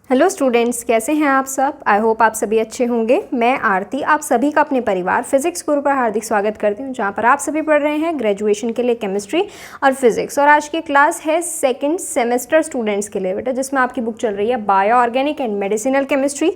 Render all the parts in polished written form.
Hello students, कैसे हैं आप सब। आई होप आप सभी अच्छे होंगे। मैं आरती आप सभी का अपने परिवार फिजिक्स गुरु पर हार्दिक स्वागत करती हूं, जहां पर आप सभी पढ़ रहे हैं ग्रेजुएशन के लिए केमिस्ट्री और फिजिक्स। और आज की क्लास है सेकंड सेमेस्टर स्टूडेंट्स के लिए बेटा, जिसमें आपकी बुक चल रही है bio organic and medicinal chemistry.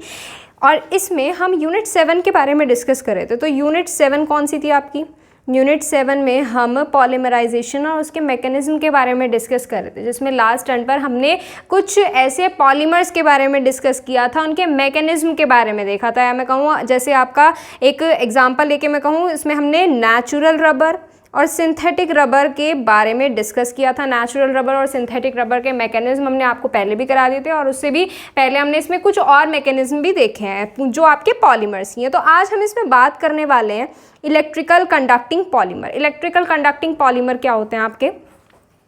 और इसमें हम यूनिट 7 के बारे में डिस्कस कर रहे थे। तो यूनिट 7 कौन सी थी आपकी? यूनिट 7 में हम पॉलीमराइजेशन और उसके मैकेनिज्म के बारे में डिस्कस कर रहे थे, जिसमें लास्ट टर्न पर हमने कुछ ऐसे पॉलीमर्स के बारे में डिस्कस किया था, उनके मैकेनिज्म के बारे में देखा था। या मैं कहूँ जैसे आपका एक एग्जांपल लेके मैं कहूँ, इसमें हमने नेचुरल रबर और सिंथेटिक रबर के बारे में डिस्कस किया था। नेचुरल रबर और सिंथेटिक रबर के मैकेनिज्म हमने आपको पहले भी करा दिए थे, और उससे भी पहले हमने इसमें कुछ और मैकेनिज्म भी देखे हैं जो आपके पॉलीमर्स ही हैं। तो आज हम इसमें बात करने वाले हैं electrical conducting polymer. Electrical conducting polymer क्या होते हैं आपके?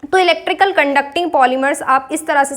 तो इलेक्ट्रिकल कंडक्टिंग पॉलीमर्स आप इस तरह से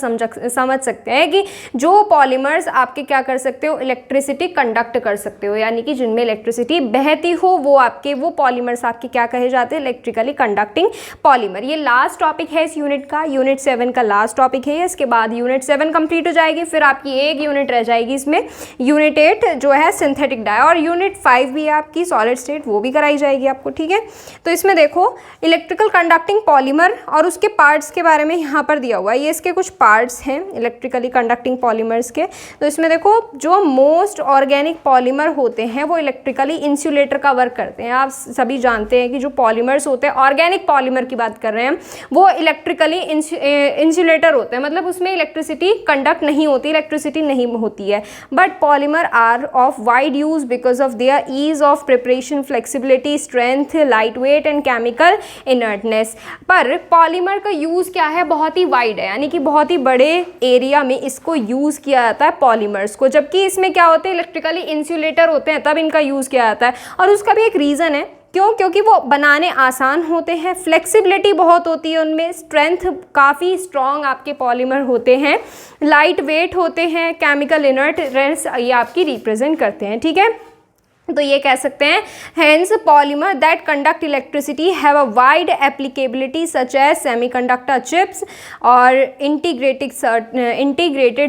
समझ सकते हैं कि जो पॉलीमर्स आपके क्या कर सकते हो, इलेक्ट्रिसिटी कंडक्ट कर सकते हो, यानी कि जिनमें इलेक्ट्रिसिटी बहती हो, वो पॉलीमर्स आपके क्या कहे जाते हैं, इलेक्ट्रिकली कंडक्टिंग पॉलीमर। ये लास्ट टॉपिक है इस यूनिट का, यूनिट 7 का लास्ट टॉपिक है। इसके बाद यूनिट 7 कंप्लीट हो जाएगी, फिर आपकी एक यूनिट रह जाएगी इसमें, यूनिट 8 जो है सिंथेटिक डाई, और यूनिट 5 भी है आपकी सॉलिड स्टेट, वो भी कराई जाएगी आपको, ठीक है। तो इसमें देखो इलेक्ट्रिकल कंडक्टिंग पॉलीमर और उसके पार्ट्स के बारे में यहाँ पर दिया हुआ है। ये इसके कुछ पार्ट्स हैं इलेक्ट्रिकली कंडक्टिंग पॉलीमर्स के। तो इसमें देखो जो मोस्ट ऑर्गेनिक पॉलीमर होते हैं वो इलेक्ट्रिकली इंसुलेटर का वर्क करते हैं। आप सभी जानते हैं कि जो पॉलीमर्स होते हैं, ऑर्गेनिक पॉलीमर की बात कर रहे हैं, वो इलेक्ट्रिकली इंसुलेटर होते हैं, मतलब उसमें इलेक्ट्रिसिटी कंडक्ट नहीं होती, इलेक्ट्रिसिटी नहीं होती है। But polymer are of wide use because of their ease of preparation, flexibility, strength, light weight and chemical inertness. पर पॉलीमर का यूज़ क्या है, बहुत ही वाइड है, यानी कि बहुत ही बड़े एरिया में इसको यूज़ किया जाता है पॉलीमर्स को। जबकि इसमें क्या होते हैं, इलेक्ट्रिकली इंसुलेटर होते हैं, तब इनका यूज़ किया जाता है। और उसका भी एक रीज़न है, क्यों? क्योंकि वो बनाने आसान होते हैं, फ्लेक्सिबिलिटी बहुत होती है उनमें, स्ट्रेंथ काफ़ी स्ट्रॉन्ग आपके पॉलीमर होते हैं, लाइट वेट होते हैं, केमिकल इनर्टनेस ये आपकी रिप्रेजेंट करते हैं, ठीक है। तो ये कह सकते हैं hence polymer that conduct electricity have a wide applicability such as semiconductor chips और integrated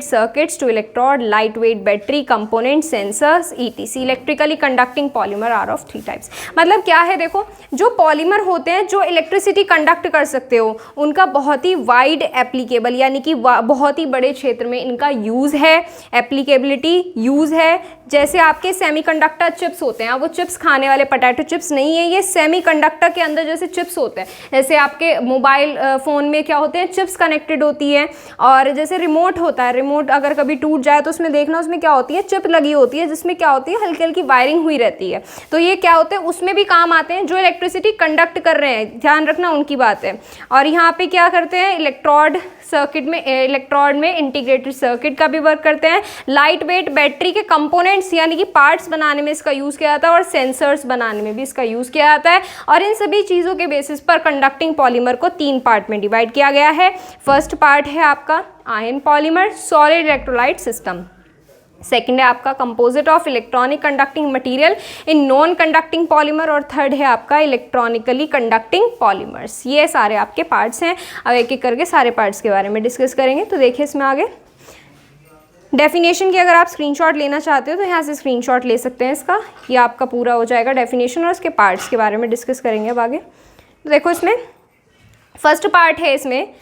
circuits to electrode, light weight battery component, sensors ETC. Electrically conducting polymer are of 3 types. मतलब क्या है, देखो जो पॉलीमर होते हैं जो इलेक्ट्रिसिटी कंडक्ट कर सकते हो, उनका बहुत ही वाइड एप्लीकेबल, यानी कि बहुत ही बड़े क्षेत्र में इनका यूज़ है, एप्लीकेबिलिटी यूज़ है। जैसे आपके सेमीकंडक्टर चिप्स होते हैं, वो चिप्स खाने वाले पोटैटो चिप्स नहीं है, ये सेमीकंडक्टर के अंदर जैसे चिप्स होते हैं, जैसे आपके मोबाइल फ़ोन में क्या होते हैं, चिप्स कनेक्टेड होती है। और जैसे रिमोट होता है, रिमोट अगर कभी टूट जाए तो उसमें देखना, उसमें क्या होती है, चिप लगी होती है, जिसमें क्या होती है, हल्की हल्की वायरिंग हुई रहती है। तो ये क्या होते हैं, उसमें भी काम आते हैं, जो इलेक्ट्रिसिटी कंडक्ट कर रहे हैं, ध्यान रखना उनकी बात है। और यहाँ पे क्या करते हैं, इलेक्ट्रोड में इंटीग्रेटेड सर्किट का भी वर्क करते हैं। लाइट वेट बैटरी के कंपोनेंट्स यानी कि पार्ट्स बनाने में इसका यूज़ किया जाता है, और सेंसर्स बनाने में भी इसका यूज़ किया जाता है। और इन सभी चीज़ों के बेसिस पर कंडक्टिंग पॉलीमर को 3 पार्ट में डिवाइड किया गया है। फर्स्ट पार्ट है आपका ion polymer, solid electrolyte system. Second है आपका composite of electronic conducting material in non conducting polymer, और थर्ड है आपका इलेक्ट्रॉनिकली कंडक्टिंग पॉलीमर्स। ये सारे आपके पार्ट्स हैं। अब एक एक करके सारे पार्ट्स के बारे में डिस्कस करेंगे। तो देखिए इसमें आगे डेफिनेशन की अगर आप स्क्रीनशॉट लेना चाहते हो तो यहाँ से स्क्रीनशॉट ले सकते हैं इसका, ये आपका पूरा हो जाएगा डेफिनेशन, और उसके पार्ट्स के बारे में डिस्कस करेंगे अब आगे। तो देखो इसमें फर्स्ट पार्ट है इसमें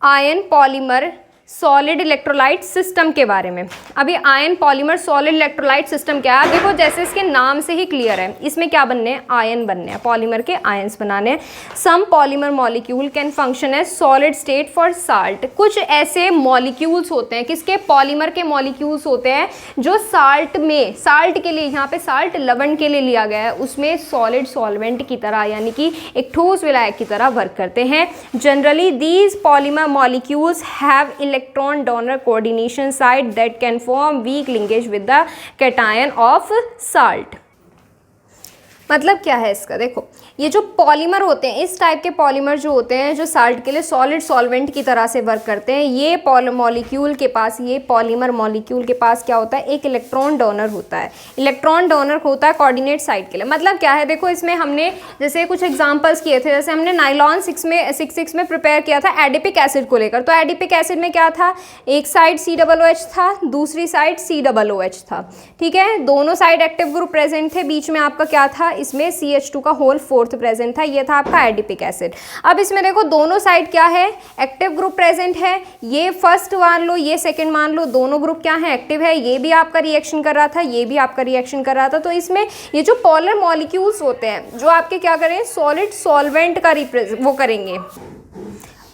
ion polymer solid electrolyte system के बारे में। अभी ion polymer solid electrolyte system क्या है, देखो जैसे इसके नाम से ही क्लियर है, इसमें क्या बनने हैं, आयन बनने हैं, पॉलीमर के आयन्स बनाने हैं। Some polymer molecule can function as solid state for salt. कुछ ऐसे मॉलिक्यूल्स होते हैं, किसके, पॉलीमर के मॉलिक्यूल्स होते हैं, जो साल्ट में, साल्ट के लिए, यहाँ पे साल्ट लवण के लिए लिया गया है, उसमें सॉलिड सॉल्वेंट की तरह, यानी कि एक ठोस विलायक की तरह वर्क करते हैं। Generally these polymer molecules have electron donor coordination site that can form weak linkage with the cation of salt. मतलब क्या है इसका, देखो ये जो पॉलीमर होते हैं, इस टाइप के पॉलीमर जो होते हैं जो साल्ट के लिए सॉलिड सॉल्वेंट की तरह से वर्क करते हैं, ये मॉलिक्यूल के पास, ये पॉलीमर मॉलिक्यूल के पास क्या होता है, एक इलेक्ट्रॉन डोनर होता है। इलेक्ट्रॉन डोनर होता है कोऑर्डिनेट साइड के लिए। मतलब क्या है, देखो इसमें हमने जैसे कुछ एग्जांपल्स किए थे, जैसे हमने नाइलॉन 6 में प्रिपेयर किया था एडिपिक एसिड को लेकर। तो एडिपिक एसिड में क्या था, एक साइड COOH था, दूसरी साइड COOH था, ठीक है, दोनों साइड एक्टिव ग्रुप प्रेजेंट थे, बीच में आपका क्या था, इसमें CH2 का होल 4th प्रेजेंट था, ये था आपका एडिपिक एसिड। अब इसमें देखो दोनों साइड क्या है, एक्टिव ग्रुप प्रेजेंट है, ये फर्स्ट मान लो, ये सेकंड मान लो, दोनों ग्रुप क्या है, एक्टिव है, ये भी आपका रिएक्शन कर रहा था, ये भी आपका रिएक्शन कर रहा था। तो इसमें ये जो पोलर मॉलिक्यूल्स होते हैं जो आपके क्या करें, सॉलिड सॉल्वेंट का वो करेंगे,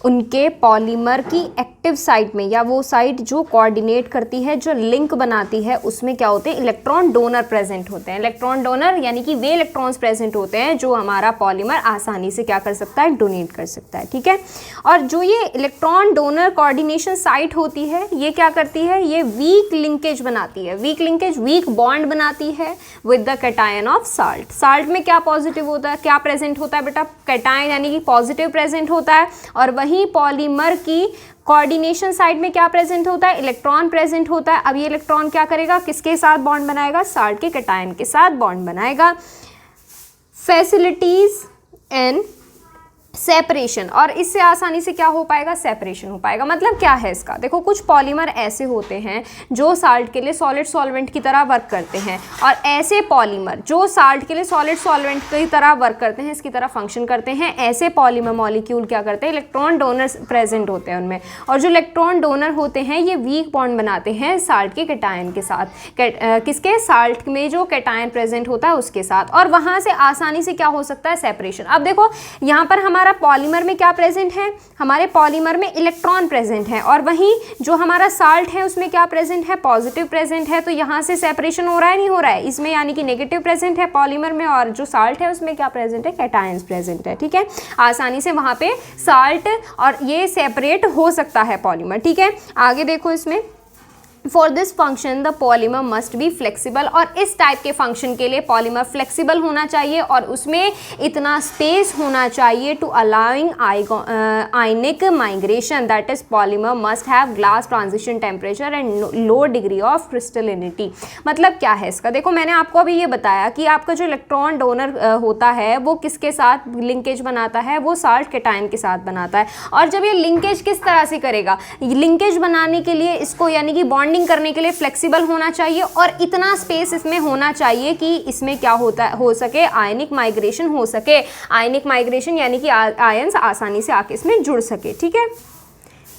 उनके पॉलीमर की एक्टिव साइड में, या वो साइड जो कोऑर्डिनेट करती है, जो लिंक बनाती है, उसमें क्या होते हैं, इलेक्ट्रॉन डोनर प्रेजेंट होते हैं। इलेक्ट्रॉन डोनर यानी कि वे इलेक्ट्रॉन्स प्रेजेंट होते हैं जो हमारा पॉलीमर आसानी से क्या कर सकता है, डोनेट कर सकता है, ठीक है। और जो ये इलेक्ट्रॉन डोनर कोऑर्डिनेशन साइट होती है, ये क्या करती है, ये वीक लिंकेज बनाती है, वीक बॉन्ड बनाती है with the cation of salt. Salt में क्या पॉजिटिव होता है, क्या प्रेजेंट होता है बेटा, कैटायन यानी कि पॉजिटिव प्रेजेंट होता है, और वहीं पॉलीमर की कोऑर्डिनेशन साइड में क्या प्रेजेंट होता है, इलेक्ट्रॉन प्रेजेंट होता है। अब ये इलेक्ट्रॉन क्या करेगा, किसके साथ बॉन्ड बनाएगा, साल्ट के कैटायन के साथ बॉन्ड बनाएगा। फैसिलिटीज एंड सेपरेशन, और इससे आसानी से क्या हो पाएगा, सेपरेशन हो पाएगा। मतलब क्या है इसका, देखो कुछ पॉलीमर ऐसे होते हैं जो साल्ट के लिए सॉलिड सॉल्वेंट की तरह वर्क करते हैं, और ऐसे पॉलीमर जो साल्ट के लिए सॉलिड सॉल्वेंट की तरह वर्क करते हैं, इसकी तरह फंक्शन करते हैं, ऐसे पॉलीमर मॉलिक्यूल क्या करते हैं, इलेक्ट्रॉन डोनर्स प्रेजेंट होते हैं उनमें। और जो इलेक्ट्रॉन डोनर होते हैं ये वीक बॉन्ड बनाते हैं साल्ट के कैटायन के साथ, किसके, साल्ट में जो कैटायन प्रेजेंट होता है उसके साथ, और वहाँ से आसानी से क्या हो सकता है, सेपरेशन। अब देखो यहाँ पर हमारा पॉलीमर में क्या प्रेजेंट है, हमारे पॉलीमर में इलेक्ट्रॉन प्रेजेंट है, और वहीं जो हमारा साल्ट है उसमें क्या प्रेजेंट है, पॉजिटिव प्रेजेंट है। तो यहाँ से सेपरेशन हो रहा है, नहीं हो रहा है इसमें, यानी कि नेगेटिव प्रेजेंट है पॉलीमर में, और जो साल्ट है उसमें क्या प्रेजेंट है, कैटायंस प्रेजेंट है, ठीक है। आसानी से वहाँ पे साल्ट और ये सेपरेट हो सकता है पॉलीमर, ठीक है। आगे देखो इसमें, for this function the polymer must be flexible, और इस टाइप के फंक्शन के लिए पॉलीमर फ्लेक्सिबल होना चाहिए, और उसमें इतना स्पेस होना चाहिए to allowing ionic migration, that is polymer must have glass transition temperature and low degree of crystallinity. मतलब क्या है इसका, देखो मैंने आपको अभी ये बताया कि आपका जो इलेक्ट्रॉन डोनर होता है वो किसके साथ लिंकेज बनाता है, वो साल्ट कैटायन के साथ बनाता है। और जब ये लिंकेज किस तरह से करेगा, लिंकेज बनाने के लिए इसको यानी कि बॉन्डिंग करने के लिए फ्लेक्सिबल होना चाहिए, और इतना स्पेस इसमें होना चाहिए कि इसमें क्या होता है, हो सके आयनिक माइग्रेशन हो सके। आयनिक माइग्रेशन यानी कि आयंस आसानी से आके इसमें जुड़ सके, ठीक है।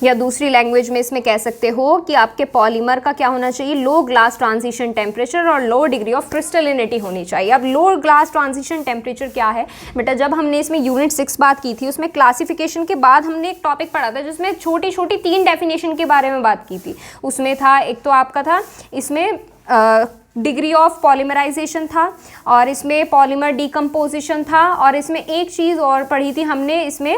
या दूसरी लैंग्वेज में इसमें कह सकते हो कि आपके पॉलीमर का क्या होना चाहिए, लो ग्लास ट्रांजिशन टेम्परेचर और लो डिग्री ऑफ क्रिस्टलिनिटी होनी चाहिए। अब लो ग्लास ट्रांजिशन टेम्परेचर क्या है बेटा, जब हमने इसमें यूनिट 6 बात की थी उसमें क्लासिफिकेशन के बाद हमने एक टॉपिक पढ़ा था जिसमें छोटी छोटी 3 डेफिनेशन के बारे में बात की थी। उसमें था, एक तो आपका था इसमें डिग्री ऑफ पॉलीमराइजेशन था, और इसमें पॉलीमर डिकम्पोजिशन था, और इसमें एक चीज़ और पढ़ी थी हमने इसमें,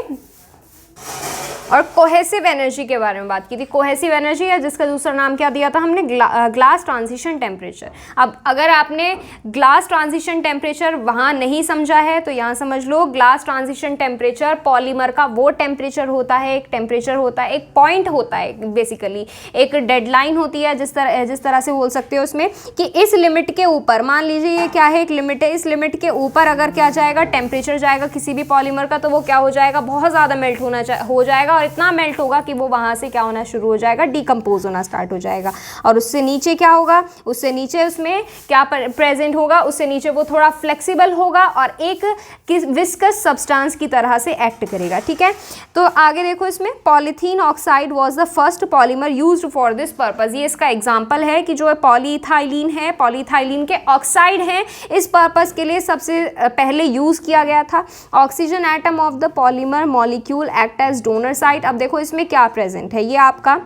और कोहेसिव एनर्जी के बारे में बात की थी। कोहेसिव एनर्जी या जिसका दूसरा नाम क्या दिया था हमने, ग्लास ट्रांजिशन टेम्परेचर। अब अगर आपने ग्लास ट्रांजिशन टेम्परेचर वहाँ नहीं समझा है तो यहाँ समझ लो, ग्लास ट्रांजिशन टेम्परेचर पॉलीमर का वो टेम्परेचर होता है, एक टेम्परेचर होता है, एक पॉइंट होता है, बेसिकली एक डेडलाइन होती है, जिस तरह से बोल सकते हो उसमें कि इस लिमिट के ऊपर, मान लीजिए ये क्या है, एक लिमिट है, इस लिमिट के ऊपर अगर क्या जाएगा, टेम्परेचर जाएगा किसी भी पॉलीमर का, तो वो क्या हो जाएगा, बहुत ज़्यादा मेल्ट हो जाएगा, और इतना मेल्ट होगा कि वो वहाँ से क्या होना शुरू हो जाएगा, डिकम्पोज होना स्टार्ट हो जाएगा। और उससे नीचे क्या होगा, उससे नीचे उसमें क्या प्रेजेंट होगा, उससे नीचे वो थोड़ा फ्लेक्सिबल होगा और एक विस्कस सब्सटेंस की तरह से एक्ट करेगा, ठीक है। तो आगे देखो इसमें, polythene oxide was the first polymer used for this purpose. ये इसका एग्जाम्पल है कि जो पॉलीइथाइलिन है, पॉलीइथाइलिन के ऑक्साइड हैं, इस पर्पस के लिए सबसे पहले यूज़ किया गया था। Oxygen atom of the polymer molecule act as donor site. अब देखो इसमें क्या प्रेजेंट है, ये आपका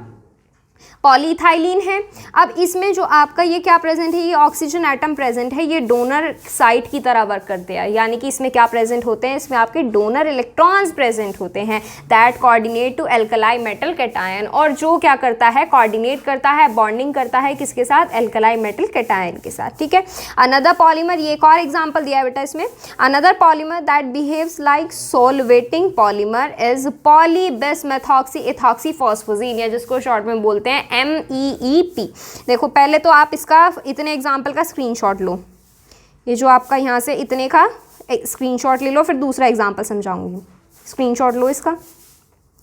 पॉलीइथाइलिन है। अब इसमें जो आपका ये क्या प्रेजेंट है, ये ऑक्सीजन एटम प्रेजेंट है, ये डोनर साइट की तरह वर्क करते हैं, यानी कि इसमें क्या प्रेजेंट होते हैं, इसमें आपके डोनर इलेक्ट्रॉन्स प्रेजेंट होते हैं that coordinate to alkali metal cation, और जो क्या करता है, कोऑर्डिनेट करता है, बॉन्डिंग करता है किसके साथ, एल्कलाई मेटल कैटायन के साथ। ठीक है, अनदर पॉलीमर, ये एक और एग्जाम्पल दिया है बेटा इसमें, another polymer that behaves like solvating polymer is polybismethoxy ethoxy phosphazene, या जिसको शॉर्ट में बोलते हैं MEEP। देखो पहले तो आप इसका इतने एग्जाम्पल का स्क्रीनशॉट लो, ये जो आपका यहाँ से इतने का स्क्रीनशॉट ले लो, फिर दूसरा एग्जाम्पल समझाऊंगी, स्क्रीनशॉट लो इसका।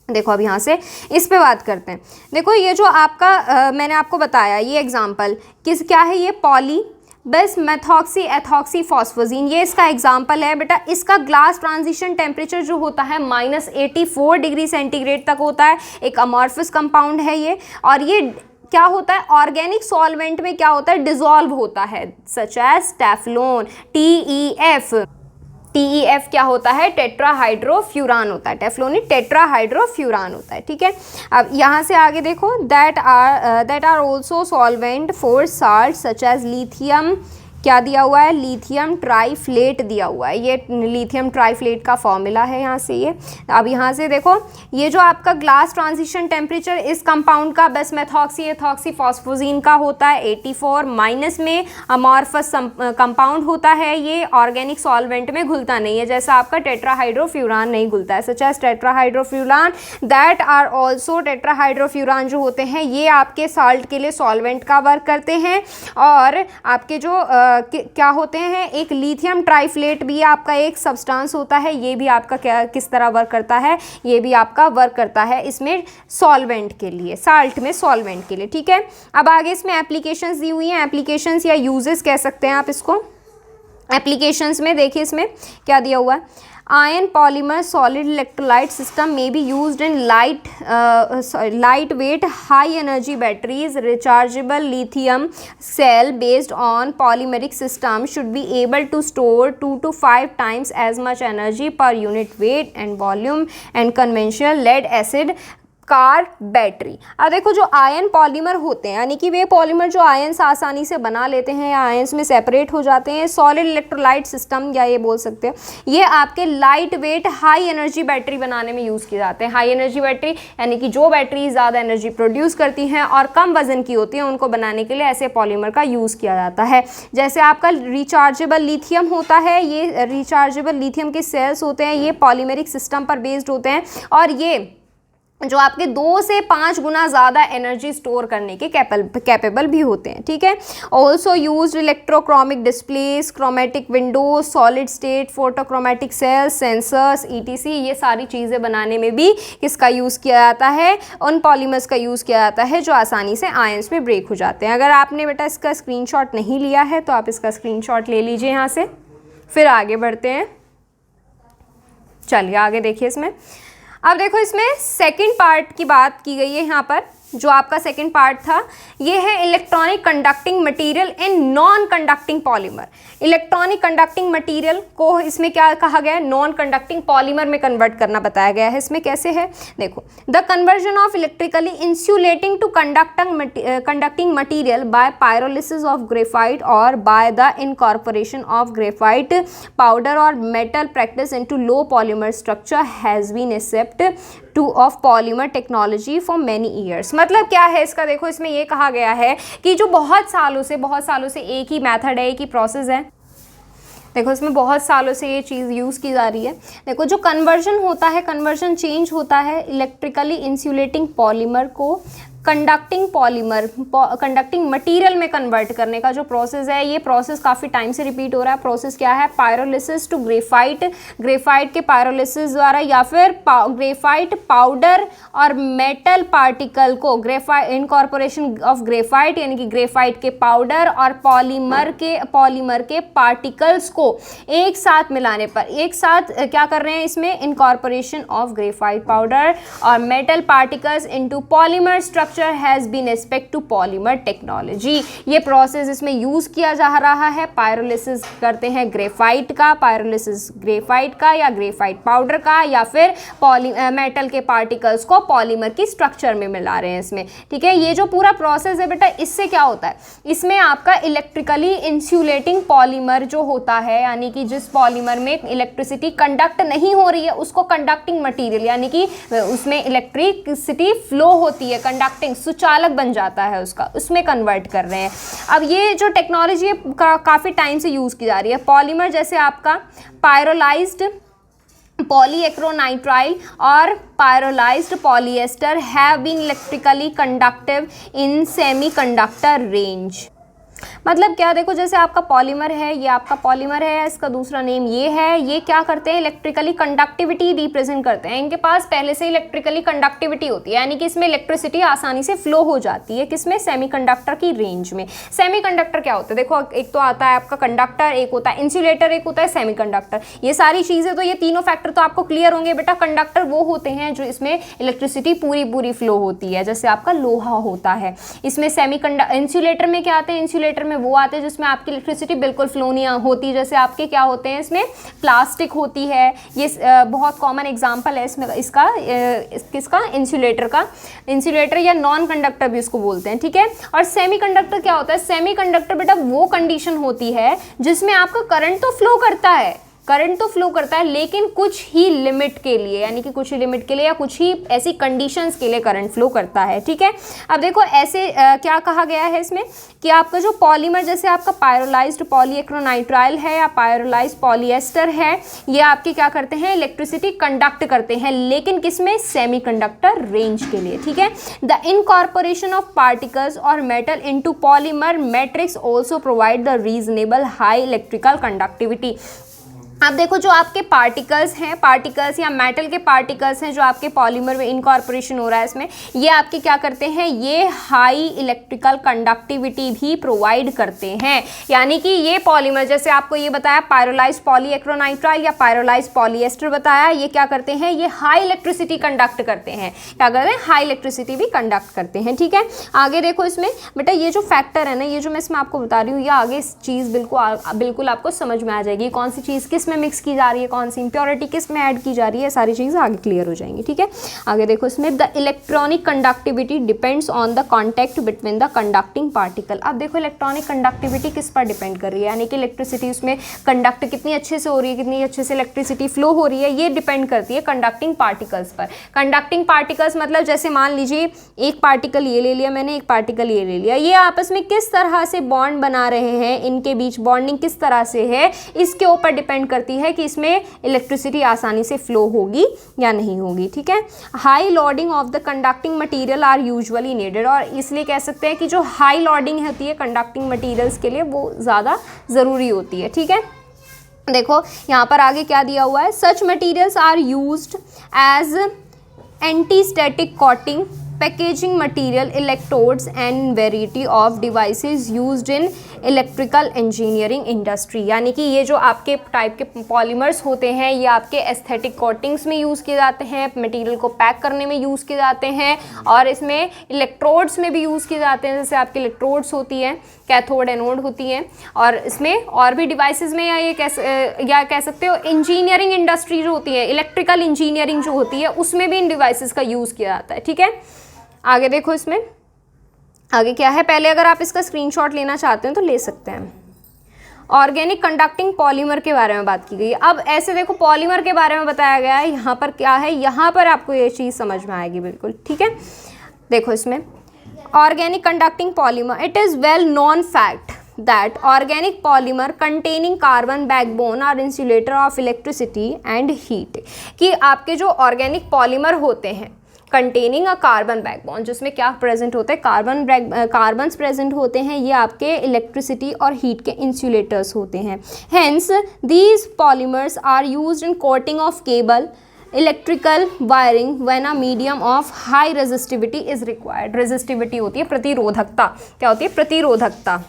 देखो अब यहाँ से इस पे बात करते हैं। देखो ये जो आपका मैंने आपको बताया ये एग्जाम्पल क्या है, ये पॉली बस मेथॉक्सी एथॉक्सी फॉस्फोजीन, ये इसका एग्जाम्पल है बेटा। इसका ग्लास ट्रांजिशन टेम्परेचर जो होता है -84 डिग्री सेंटीग्रेड तक होता है, एक अमॉर्फस कंपाउंड है ये, और ये क्या होता है, ऑर्गेनिक सॉल्वेंट में क्या होता है, डिजॉल्व होता है, सच एज टेफ्लॉन, TEF क्या होता है, टेट्राहाइड्रोफ्यूरान होता है, टेफ्लोनी टेट्राहाइड्रोफ्यूरान होता है। ठीक है, अब यहाँ से आगे देखो, that are also solvent for salt such as lithium, क्या दिया हुआ है, लिथियम ट्राइफ्लेट दिया हुआ है, ये लिथियम ट्राइफ्लेट का फॉर्मूला है यहाँ से ये। अब यहाँ से देखो ये जो आपका ग्लास ट्रांजिशन टेम्परेचर इस कंपाउंड का बस मेथॉक्सी एथॉक्सी फॉस्फोजीन का होता है 84, माइनस में अमॉर्फस कंपाउंड होता है, ये ऑर्गेनिक सॉल्वेंट में घुलता नहीं है, जैसा आपका टेट्राहाइड्रोफ्यूरान नहीं घुलता है, such as tetrahydrofuran that are also, tetrahydrofuran जो होते हैं ये आपके साल्ट के लिए सॉल्वेंट का वर्क करते हैं, और आपके जो क्या होते हैं, एक लिथियम ट्राइफ्लेट भी आपका एक सब्सटेंस होता है, ये भी आपका क्या किस तरह वर्क करता है, ये भी आपका वर्क करता है इसमें सॉल्वेंट के लिए, साल्ट में सॉल्वेंट के लिए। ठीक है, अब आगे इसमें एप्लीकेशंस दी हुई हैं, एप्लीकेशंस या यूजेस कह सकते हैं आप इसको। एप्लीकेशंस में देखिए इसमें क्या दिया हुआ है, ion polymer solid electrolyte system में be used in light weight high energy batteries, rechargeable lithium cell based on polymeric system should be able to store 2 to 5 times as much energy per unit weight and volume and conventional lead acid car battery. अब देखो जो ion polymer होते हैं, यानी कि वे polymer जो ions आसानी से बना लेते हैं या आयंस में सेपरेट हो जाते हैं, सॉलिड इलेक्ट्रोलाइट सिस्टम या ये बोल सकते हैं, ये आपके light weight high energy battery बनाने में यूज़ किए जाते हैं। हाई एनर्जी बैटरी यानी कि जो बैटरी ज़्यादा एनर्जी प्रोड्यूस करती हैं और कम वजन की होती हैं, उनको बनाने के लिए ऐसे पॉलीमर का यूज़ किया जाता है। जैसे आपका रिचार्जेबल लिथियम होता है, ये रिचार्जेबल लिथियम के सेल्स होते हैं, ये पॉलीमेरिक सिस्टम पर बेस्ड होते हैं, और ये जो आपके 2 से 5 गुना ज़्यादा एनर्जी स्टोर करने के कैपेबल भी होते हैं। ठीक है, also used electrochromic displays, chromatic windows, solid state photochromatic cells, sensors ETC, ये सारी चीज़ें बनाने में भी किसका यूज़ किया जाता है, उन पॉलीमर्स का यूज़ किया जाता है जो आसानी से आयंस में ब्रेक हो जाते हैं। अगर आपने बेटा इसका स्क्रीनशॉट नहीं लिया है तो आप इसका स्क्रीनशॉट ले लीजिए यहाँ से, फिर आगे बढ़ते हैं। चलिए आगे देखिए इसमें। अब देखो इसमें सेकंड पार्ट की बात की गई है, यहाँ पर जो आपका सेकंड पार्ट था ये है electronic conducting material in non conducting polymer. Electronic conducting material को इसमें क्या कहा गया है, नॉन कंडक्टिंग पॉलीमर में कन्वर्ट करना बताया गया है। इसमें कैसे है, देखो, the conversion of electrically insulating to conducting material by pyrolysis of graphite और by the incorporation of graphite powder और metal practice into low polymer structure has been accept to of polymer technology for many years. मतलब क्या है इसका, देखो इसमें ये कहा गया है कि जो बहुत सालों से एक ही मेथड है, एक ही प्रोसेस है। देखो इसमें बहुत सालों से ये चीज़ यूज़ की जा रही है। देखो जो कन्वर्जन होता है, कन्वर्जन चेंज होता है इलेक्ट्रिकली इंसुलेटिंग पॉलीमर को कंडक्टिंग मटेरियल में कन्वर्ट करने का जो प्रोसेस है, ये प्रोसेस काफ़ी टाइम से रिपीट हो रहा है। प्रोसेस क्या है, पायरोलिसिस टू ग्रेफाइट, ग्रेफाइट के पायरोलिसिस द्वारा, या फिर ग्रेफाइट पाउडर और मेटल पार्टिकल को इनकॉर्पोरेशन ऑफ ग्रेफाइट यानी कि ग्रेफाइट के पाउडर और पॉलीमर के पार्टिकल्स को एक साथ मिलाने पर, एक साथ क्या कर रहे हैं इसमें, इनकॉर्पोरेशन ऑफ ग्रेफाइट पाउडर और metal particles into polymer structure structure has been aspect to polymer technology. ये प्रोसेस इसमें यूज़ किया जा रहा है, पायरोलिसिस करते हैं ग्रेफाइट का, पायरोलिसिस ग्रेफाइट का या ग्रेफाइट पाउडर का, या फिर मेटल के पार्टिकल्स को पॉलीमर की स्ट्रक्चर में मिला रहे हैं इसमें, ठीक है। ये जो पूरा प्रोसेस है बेटा, इससे क्या होता है, इसमें आपका इलेक्ट्रिकली इंसुलेटिंग पॉलीमर जो होता है, यानी कि जिस पॉलीमर में इलेक्ट्रिसिटी कंडक्ट नहीं हो रही है उसको कंडक्टिंग मटेरियल, यानी कि उसमें इलेक्ट्रिसिटी फ्लो होती है, कंडक्टिंग सुचालक बन जाता है उसका, उसमें कन्वर्ट कर रहे हैं। अब ये जो टेक्नोलॉजी है काफ़ी टाइम से यूज़ की जा रही है। पॉलीमर जैसे आपका पायरोलाइज्ड पॉलीएक्रोनाइट्राइल और pyrolysed polyester have been electrically conductive in semiconductor range. मतलब क्या, देखो जैसे आपका पॉलीमर है, ये आपका पॉलीमर है, इसका दूसरा नेम ये है, ये क्या करते हैं, इलेक्ट्रिकली कंडक्टिविटी रिप्रेजेंट करते हैं। इनके पास पहले से इलेक्ट्रिकली कंडक्टिविटी होती है, यानी कि इसमें इलेक्ट्रिसिटी आसानी से फ्लो हो जाती है, किसमें, सेमीकंडक्टर की रेंज में। सेमीकंडक्टर क्या होता है, देखो एक तो आता है आपका कंडक्टर, एक होता है इंसुलेटर, एक होता है सेमीकंडक्टर। ये सारी चीज़ें तो, ये तीनों फैक्टर तो आपको क्लियर होंगे बेटा। कंडक्टर वो होते हैं जो इसमें इलेक्ट्रिसिटी पूरी फ्लो होती है, जैसे आपका लोहा होता है। इसमें इंसुलेटर में क्या आते हैं, इंसुलेटर में वो आते हैं जिसमें आपकी इलेक्ट्रिसिटी बिल्कुल फ्लो नहीं होती, जैसे आपके क्या होते हैं, इसमें प्लास्टिक होती है, ये बहुत कॉमन एग्जांपल है इसमें इसका, किसका, इंसुलेटर का। इंसुलेटर या नॉन कंडक्टर भी इसको बोलते हैं, ठीक है। और सेमीकंडक्टर क्या होता है, सेमीकंडक्टर बेटा वो कंडीशन होती है जिसमें आपका करंट तो फ्लो करता है, करंट तो फ्लो करता है, लेकिन कुछ ही लिमिट के लिए, यानी कि कुछ ही लिमिट के लिए या कुछ ही ऐसी कंडीशंस के लिए करंट फ्लो करता है, ठीक है। अब देखो ऐसे क्या कहा गया है इसमें कि आपका जो पॉलीमर, जैसे आपका पायरोलाइज्ड पॉलीएक्रोनाइट्राइल है या पायरोलाइज्ड पॉलिएस्टर है, ये आपके क्या करते हैं, इलेक्ट्रिसिटी कंडक्ट करते हैं, लेकिन किसमें, सेमीकंडक्टर रेंज के लिए, ठीक है। द इनकॉर्पोरेशन ऑफ पार्टिकल्स और metal into polymer matrix also provide the reasonable high electrical conductivity. अब देखो जो आपके पार्टिकल्स हैं, पार्टिकल्स या मेटल के पार्टिकल्स हैं जो आपके पॉलीमर में इनकॉर्पोरेशन हो रहा है इसमें, ये आपके क्या करते हैं, ये हाई इलेक्ट्रिकल कंडक्टिविटी भी प्रोवाइड करते हैं। यानी कि ये पॉलीमर, जैसे आपको ये बताया पायरोलाइज्ड पॉलीएक्रोनाइट्राइल या पायरोलाइज्ड पॉलिएस्टर बताया, ये क्या करते हैं, ये हाई इलेक्ट्रिसिटी कंडक्ट करते हैं, क्या करते हैं, हाई इलेक्ट्रिसिटी भी कंडक्ट करते हैं, ठीक है। आगे देखो इसमें बेटा, ये जो फैक्टर है ना, ये जो मैं इसमें आपको बता रही हूँ, ये आगे इस चीज़ बिल्कुल आपको समझ में आ जाएगी, कौन सी चीज़ किस में मिक्स की जा रही है, कौन सी इंप्योरिटी किस में ऐड की जा रही है, सारी चीज़ें आगे क्लियर हो जाएंगी, ठीक है। आगे देखो इसमें, the electronic conductivity depends on the contact between the conducting particle. अब देखो इलेक्ट्रॉनिक कंडक्टिविटी किस पर डिपेंड कर रही है, यानी कि इलेक्ट्रिसिटी उसमें कंडक्ट कितनी अच्छे से हो रही है, कितनी अच्छे से इलेक्ट्रिसिटी फ्लो हो रही है, ये डिपेंड करती है कंडक्टिंग पार्टिकल्स पर। कंडक्टिंग पार्टिकल्स मतलब जैसे मान लीजिए एक पार्टिकल ये ले लिया मैंने, एक पार्टिकल ये ले लिया, ये आपस में किस तरह से बॉन्ड बना रहे हैं, इनके बीच बॉन्डिंग किस तरह से है, इसके ऊपर डिपेंड करती है कि इसमें इलेक्ट्रिसिटी आसानी से फ्लो होगी या नहीं होगी, ठीक है। High loading of the conducting material are usually needed, और इसलिए कह सकते हैं कि जो हाई लोडिंग होती है कंडक्टिंग मटेरियल्स के लिए वो ज़्यादा ज़रूरी होती है, ठीक है। देखो यहाँ पर आगे क्या दिया हुआ है, such materials are used as anti static coating, packaging material, electrodes and variety of devices used in electrical engineering industry. यानी कि ये जो आपके टाइप के पॉलीमर्स होते हैं, ये आपके एस्थेटिक कोटिंग्स में यूज़ किए जाते हैं, मटेरियल को पैक करने में यूज़ किए जाते हैं, और इसमें इलेक्ट्रोड्स में भी यूज़ किए जाते हैं, जैसे आपके इलेक्ट्रोड्स होती हैं, कैथोड एनोड होती हैं, और इसमें और भी डिवाइसेस में, या कह सकते हो इंजीनियरिंग इंडस्ट्री जो होती है, इलेक्ट्रिकल इंजीनियरिंग जो होती है, उसमें भी इन डिवाइसेस का यूज़ किया जाता है, ठीक है। आगे देखो इसमें आगे क्या है, पहले अगर आप इसका स्क्रीनशॉट लेना चाहते हैं तो ले सकते हैं। ऑर्गेनिक कंडक्टिंग पॉलीमर के बारे में बात की गई है। अब ऐसे देखो पॉलीमर के बारे में बताया गया है, यहाँ पर क्या है, यहाँ पर आपको ये चीज़ समझ में आएगी बिल्कुल, ठीक है। देखो इसमें organic conducting polymer, it is well known fact that organic polymer containing carbon backbone are insulator of electricity and heat, कि आपके जो ऑर्गेनिक पॉलीमर होते हैं कंटेनिंग अ कार्बन बैकबोन, जिसमें क्या प्रेजेंट होता है, कार्बन्स प्रेजेंट होते हैं, ये आपके इलेक्ट्रिसिटी और हीट के इंसुलेटर्स होते हैं। Hence these polymers are used in coating of cable, electrical wiring when a medium of high resistivity is required. Resistivity होती है प्रतिरोधकता, क्या होती है, प्रतिरोधकता,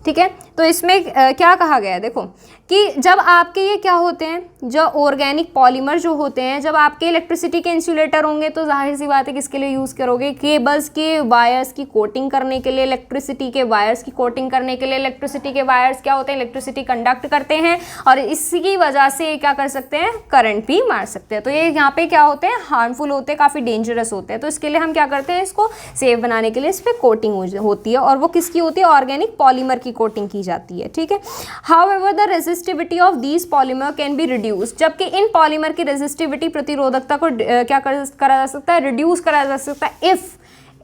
ठीक है। तो इसमें क्या कहा गया है, देखो कि जब आपके ये क्या होते हैं, जो ऑर्गेनिक पॉलीमर जो होते हैं, जब आपके इलेक्ट्रिसिटी के इंसुलेटर होंगे तो जाहिर सी बात है किसके लिए यूज़ करोगे, केबल्स के वायर्स की कोटिंग करने के लिए, इलेक्ट्रिसिटी के वायर्स की कोटिंग करने के लिए। इलेक्ट्रिसिटी के वायर्स क्या होते हैं, इलेक्ट्रिसिटी कंडक्ट करते हैं और इसकी वजह से क्या कर सकते हैं, करंट भी मार सकते हैं। तो ये यहाँ पे क्या होते हैं, हार्मफुल होते हैं, काफ़ी डेंजरस होते हैं। तो इसके लिए हम क्या करते हैं, इसको सेफ बनाने के लिए इस पर कोटिंग होती है, और वो किसकी होती है, ऑर्गेनिक पॉलीमर की कोटिंग की जाती है, ठीक है। However the resistivity of these polymer can be reduce, जबकि इन पॉलीमर की रेजिस्टिविटी प्रतिरोधकता को क्या करा जा सकता है, रिड्यूस करा जा सकता है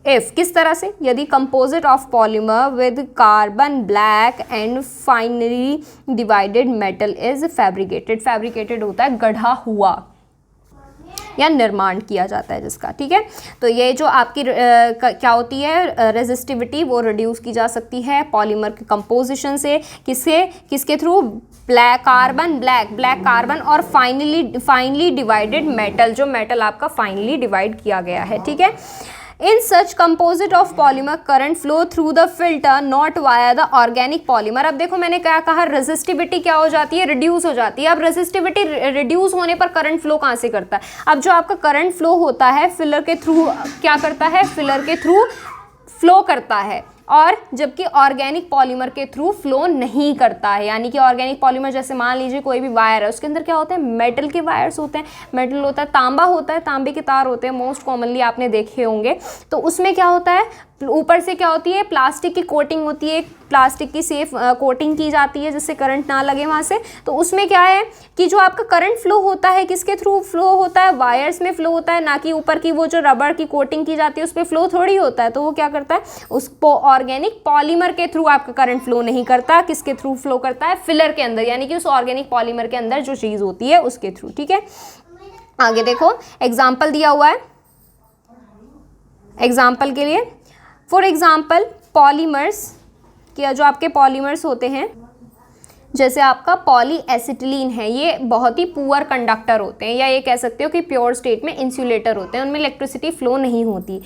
इफ किस तरह से, यदि composite of polymer with carbon black and finally divided metal is fabricated होता है, गढ़ा हुआ या निर्माण किया जाता है जिसका, ठीक है। तो ये जो आपकी क्या होती है, रेजिस्टिविटी, वो रिड्यूस की जा सकती है पॉलीमर के कंपोजिशन से, किसके थ्रू, ब्लैक कार्बन और फाइनली डिवाइडेड मेटल, जो मेटल आपका फाइनली डिवाइड किया गया है, ठीक है। In such composite of polymer current flow through the filter not via the organic polymer। अब देखो मैंने क्या कहा, रेजिस्टिविटी क्या हो जाती है, रिड्यूस हो जाती है। अब रेजिस्टिविटी रिड्यूस होने पर करंट फ्लो कहाँ से करता है, अब जो आपका करंट फ्लो होता है फिलर के थ्रू क्या करता है, फिलर के थ्रू फ्लो करता है, और जबकि ऑर्गेनिक पॉलीमर के थ्रू फ्लो नहीं करता है। यानी कि ऑर्गेनिक पॉलीमर, जैसे मान लीजिए कोई भी वायर है, उसके अंदर क्या होते हैं, मेटल के वायर्स होते हैं, मेटल होता है, तांबा होता है, तांबे के तार होते हैं, मोस्ट कॉमनली आपने देखे होंगे। तो उसमें क्या होता है, ऊपर से क्या होती है, प्लास्टिक की कोटिंग होती है, प्लास्टिक की सेफ कोटिंग की जाती है जिससे करंट ना लगे वहाँ से। तो उसमें क्या है कि जो आपका करंट फ्लो होता है, किसके थ्रू फ्लो होता है, वायर्स में फ्लो होता है, ना कि ऊपर की वो जो रबर की कोटिंग की जाती है उस पर फ्लो थोड़ी होता है। तो वो क्या करता है, उसको ऑर्गेनिक पॉलीमर के थ्रू आपका करंट फ्लो नहीं करता, किसके थ्रू फ्लो करता है, फिलर के अंदर, यानी कि उस ऑर्गेनिक पॉलीमर के अंदर जो चीज़ होती है उसके थ्रू, ठीक है। आगे देखो एग्जाम्पल दिया हुआ है, एग्जाम्पल के लिए, फॉर एग्जाम्पल पॉलीमर्स, क्या जो आपके पॉलीमर्स होते हैं, जैसे आपका पॉलीएसिटिलीन है, ये बहुत ही पुअर कंडक्टर होते हैं, या ये कह सकते हो कि प्योर स्टेट में इंसुलेटर होते हैं, उनमें इलेक्ट्रिसिटी फ्लो नहीं होती।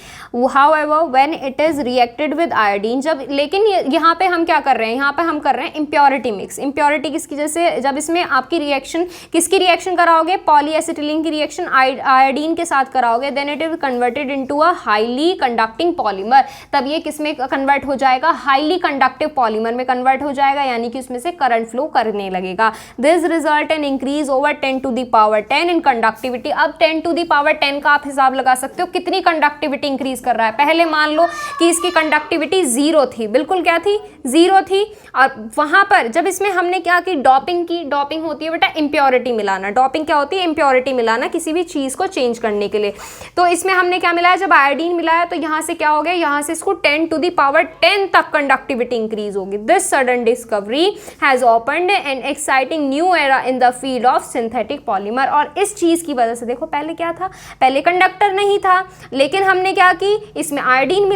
However when it is reacted with iodine, जब, लेकिन यहाँ पे हम क्या कर रहे हैं, यहाँ पे हम कर रहे हैं इम्प्योरिटी मिक्स। इम्प्योरिटी किसकी, जैसे जब इसमें आपकी रिएक्शन, किसकी रिएक्शन कराओगे, पॉलीएसिटिलीन की रिएक्शन आयोडीन के साथ कराओगे, then it is converted into a highly conducting polymer. तब ये किस में कन्वर्ट हो जाएगा, हाईली कंडक्टिव पॉलीमर में कन्वर्ट हो जाएगा, यानी कि उसमें से करंट फ्लो करने लगेगा। This result in increase over 10 to the power 10 in conductivity. अब 10 to the power 10 का आप हिसाब लगा सकते हो कितनी कंडक्टिविटी इंक्रीज कर रहा है। पहले मान लो कि इसकी कंडक्टिविटी 0 थी, बिल्कुल क्या थी, 0 थी, और वहां पर जब इसमें हमने क्या की, डॉपिंग की। डॉपिंग होती है बेटा इम्प्योरिटी मिलाना। डॉपिंग क्या होती है, इम्प्योरिटी मिलाना किसी भी चीज को चेंज करने के लिए। तो इसमें हमने क्या मिलाया, जब आयोडीन मिलाया तो यहाँ से क्या हो गया, यहाँ से इसको 10 to the power 10 तक कंडक्टिविटी इंक्रीज होगी। This sudden discovery has opened an exciting new era in the field of synthetic polymer. और इस चीज की वजह से देखो, पहले क्या था, पहले कंडक्टर नहीं था, लेकिन हमने क्या की, इसमें आयोडीन